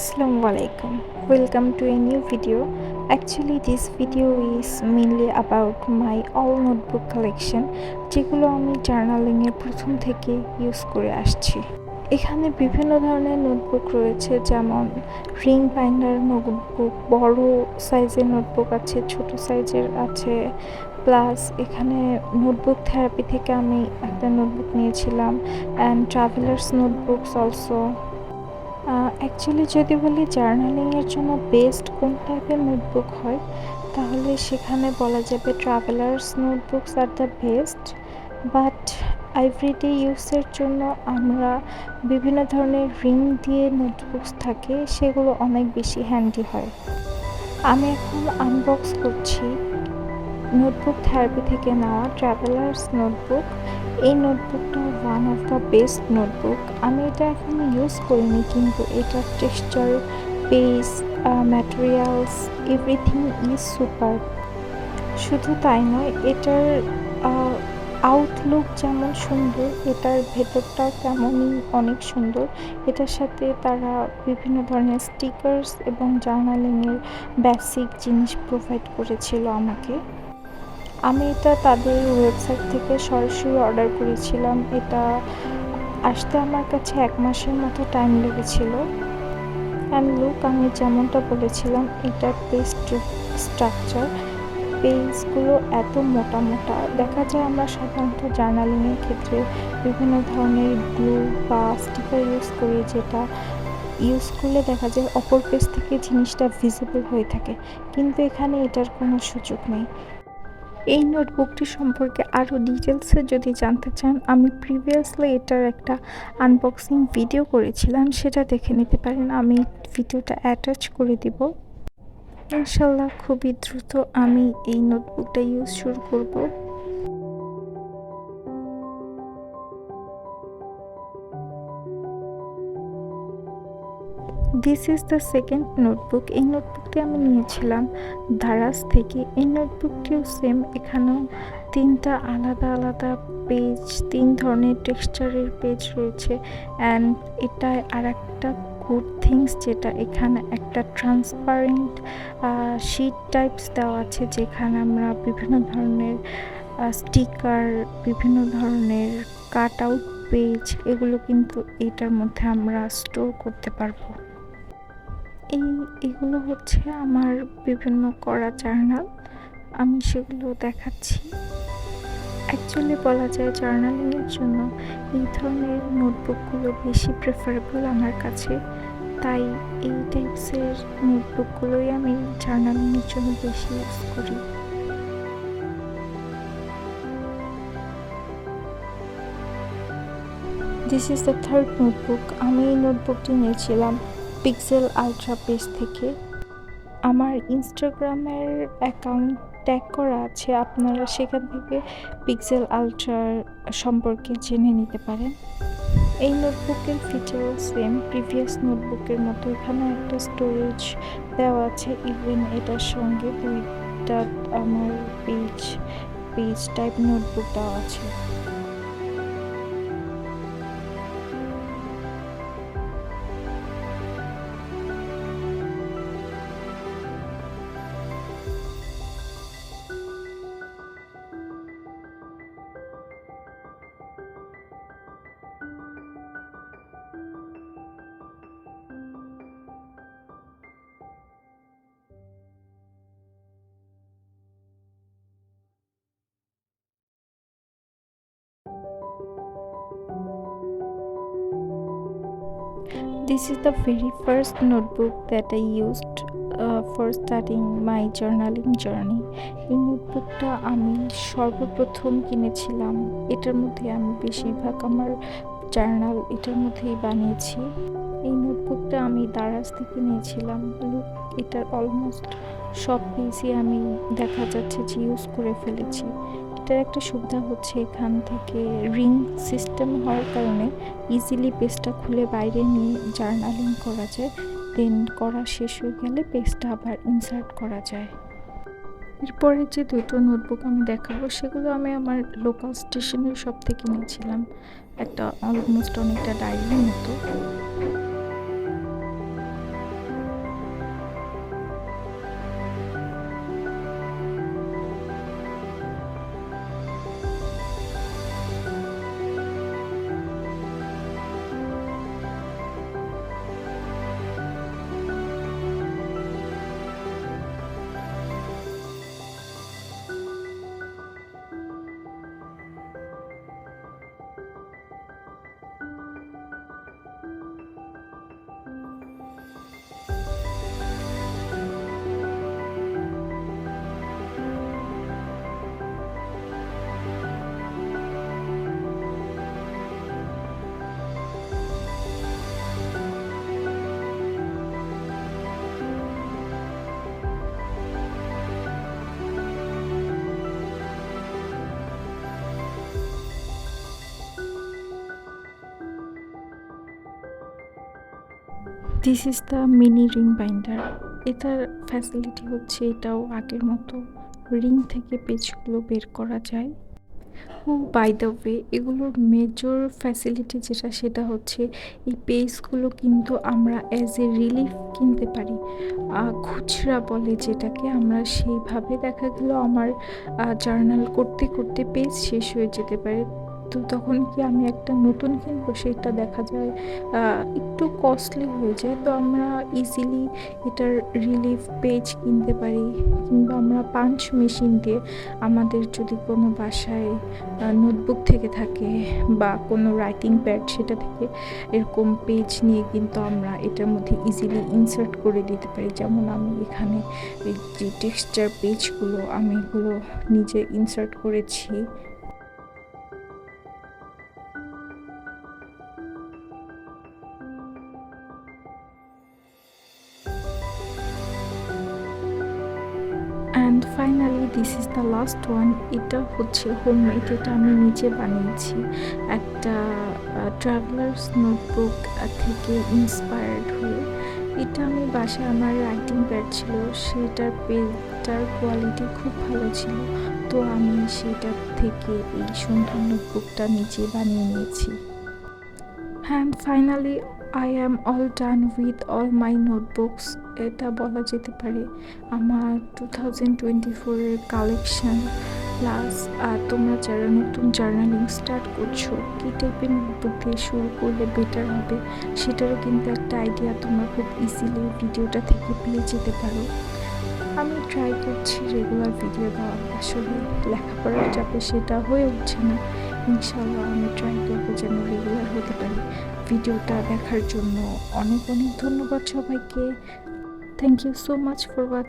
Assalamualaikum. Welcome to a new video. Actually, this video is mainly about my all notebook collection, যেগুলো আমি journaling এর প্রথম থেকে use করে আসছি। এখানে বিভিন্ন ধরনের নোটবুক রয়েছে, যেমন রিং বাইন্ডার নোটবুক, বড় সাইজের নোটবুক আছে, ছোট সাইজের আছে, প্লাস এখানে নোটবুক থেরাপি থেকে আমি একটা নোটবুক নিয়েছিলাম, and travellers notebooks also. Actually যদি বলি জার্নালিংয়ের জন্য বেস্ট কোন টাইপের নোটবুক হয়, তাহলে সেখানে বলা যাবে travellers notebooks are the best. But everyday ইউজের জন্য আমরা বিভিন্ন ধরনের রিং দিয়ে নোটবুকস থাকে, সেগুলো অনেক বেশি হ্যান্ডি হয়। আমি এখন আনবক্স করছি নোটবুক থেরাপি থেকে নেওয়া ট্রাভেলার্স নোটবুক। এই নোটবুকটা one of the best notebook. আমি এটা এখন ইউজ করিনি, কিন্তু এটার texture, page, materials, everything is super. শুধু তাই নয়, এটার আউটলুক যেমন সুন্দর, এটার ভেতরটাও তেমনই অনেক সুন্দর। এটার সাথে তারা বিভিন্ন ধরনের স্টিকার্স এবং জার্নালিংয়ের বেসিক জিনিস প্রোভাইড করেছিল আমাকে। আমি এটা তাদের ওয়েবসাইট থেকে সরাসরি অর্ডার করেছিলাম। এটা আসতে আমার কাছে 1 মাসের মতো টাইম লেগেছিল। অ্যান্ড লুক, আমি যেমনটা বলেছিলাম, এটার পেজ স্ট্রাকচার, পেজগুলো এত মোটা মোটা। দেখা যায় আমরা সাধারণত জার্নালিংয়ের ক্ষেত্রে বিভিন্ন ধরনের গ্লু বা স্টিকার ইউজ করি, যেটা ইউজ করলে দেখা যায় অপর পেজ থেকে জিনিসটা ভিজিবল হয়ে থাকে, কিন্তু এখানে এটার কোনো সুযোগ নেই। এই নোটবুকটি সম্পর্কে আরও ডিটেলসে যদি জানতে চান, আমি প্রিভিয়াসলি এটার একটা আনবক্সিং ভিডিও করেছিলাম, সেটা দেখে নিতে পারেন। আমি ভিডিওটা অ্যাটাচ করে দিব। ইনশাল্লাহ খুবই দ্রুত আমি এই নোটবুকটা ইউজ শুরু করব। This is the second notebook. এই নোটবুকটি আমি নিয়েছিলাম দারাজ থেকে। এই নোটবুকটিও সেম, এখানেও 3টা আলাদা আলাদা পেজ, 3 ধরনের টেক্সচারের পেজ রয়েছে। অ্যান্ড এটায় আর একটা গুড থিংস, যেটা এখানে একটা ট্রান্সপারেন্ট শিট টাইপস দেওয়া আছে, যেখানে আমরা বিভিন্ন ধরনের স্টিকার, বিভিন্ন ধরনের কাট আউট পেজ, এগুলো কিন্তু এটার মধ্যে আমরা স্টোর করতে পারবো। এগুলো হচ্ছে আমার বিভিন্ন করা জার্নাল, আমি সেগুলো দেখাচ্ছি। অ্যাকচুয়ালি বলা যায় জার্নালিংয়ের জন্য এই ধরনের নোটবুকগুলো বেশি প্রেফারেবল আমার কাছে, তাই এই টাইপসের নোটবুকগুলোই আমি জার্নালিংয়ের জন্য বেশি ইউজ করি। This is the third notebook. আমি এই নোটবুকটি নিয়েছিলাম পিক্সেল আলট্রা পেজ থেকে। আমার ইনস্টাগ্রামের অ্যাকাউন্ট ট্যাগ করা আছে, আপনারা সেখান থেকে পিক্সেল আলট্রার সম্পর্কে জেনে নিতে পারেন। এই নোটবুকের ফিচার সেম প্রিভিয়াস নোটবুকের মতো। এখানে একটা স্টোরেজ দেওয়া আছে, ইভেন এটার সঙ্গে 2টা আমার পেজ টাইপ নোটবুক দেওয়া আছে। This is the very first notebook that I used for starting my journaling journey. এই নোটবুকটা আমি সর্বপ্রথম কিনেছিলাম। এটার মধ্যে আমি বেশিরভাগ আমার জার্নাল এটার মধ্যেই বানিয়েছি। এই নোটবুকটা আমি দারাজ থেকে নিয়েছিলাম। লুক, এটার অলমোস্ট সব পেজই আমি দেখা যাচ্ছে যে ইউজ করে ফেলেছি। এটার একটা সুবিধা হচ্ছে, এখান থেকে রিং সিস্টেম হওয়ার কারণে ইজিলি পেজটা খুলে বাইরে নিয়ে জার্নালিং করা যায়। দেন করা শেষ হয়ে গেলে পেজটা আবার ইনসার্ট করা যায়। এরপরে যে 2টো নোটবুক আমি দেখাবো, সেগুলো আমি আমার লোকাল স্টেশনের শপ থেকে নিয়েছিলাম। একটা অলমোস্ট অনেকটা ডায়েরির মতো। This is the mini ring binder. এটার ফ্যাসিলিটি হচ্ছে এটাও আগের মতো রিং থেকে পেজগুলো বের করা যায়। ও বাই দ্য ওয়ে, এগুলোর মেজর ফ্যাসিলিটি যেটা সেটা হচ্ছে এই পেজগুলো কিন্তু আমরা অ্যাজ এ রিলিফ কিনতে পারি। খুচরা বলে যেটাকে, আমরা সেইভাবে দেখা গেল আমার জার্নাল করতে করতে পেজ শেষ হয়ে যেতে পারে। তো তখন কি আমি একটা নতুন কিনবো, সেটা দেখা যায় একটু কস্টলি হয়ে যায়। তো আমরা ইজিলি এটার রিলিফ পেজ কিনতে পারি, কিংবা আমরা পাঞ্চ মেশিন দিয়ে আমাদের যদি কোনো বাসায় নোটবুক থেকে থাকে বা কোনো রাইটিং প্যাড, সেটা থেকে এরকম পেজ নিয়ে কিন্তু আমরা এটার মধ্যে ইজিলি ইনসার্ট করে দিতে পারি। যেমন আমি এখানে এই যে টেক্সচার পেজগুলো আমি এগুলো নিজে ইনসার্ট করেছি। And finally this is the last one. এটা হচ্ছে হোমমেড, এটা আমি নিজে বানিয়েছি একটা ট্রাভেলার্স নোটবুক থেকে ইন্সপায়ার্ড হয়ে। এটা আমি বাসায়, আমার রাইটিং প্যাড ছিল, সেটার পেজটার কোয়ালিটি খুব ভালো ছিল, তো আমি সেটার থেকে এই সুন্দর নোটবুকটা নিজে বানিয়ে নিয়েছি। And finally I am all done with all my notebooks. এটা বলা যেতে পারে আমার 2024-এর কালেকশন। প্লাস তোমরা যারা নতুন জার্নালিং স্টার্ট করছো, কী টাইপের নোটবুক দিয়ে শুরু করলে বেটার হবে, সেটারও কিন্তু একটা আইডিয়া তোমরা খুব ইজিলি ভিডিওটা থেকে পেয়ে যেতে পারো। আমি ট্রাই করছি রেগুলার ভিডিও দেওয়ার, আসলে লেখাপড়ার চাপে সেটা হয়ে উঠছে না। ইনশাল্লাহ আমি ট্রাই করবো যেন রেগুলার হতে পারি। ভিডিওটা দেখার জন্য অনেক অনেক ধন্যবাদ সবাইকে। Thank you so much for watching.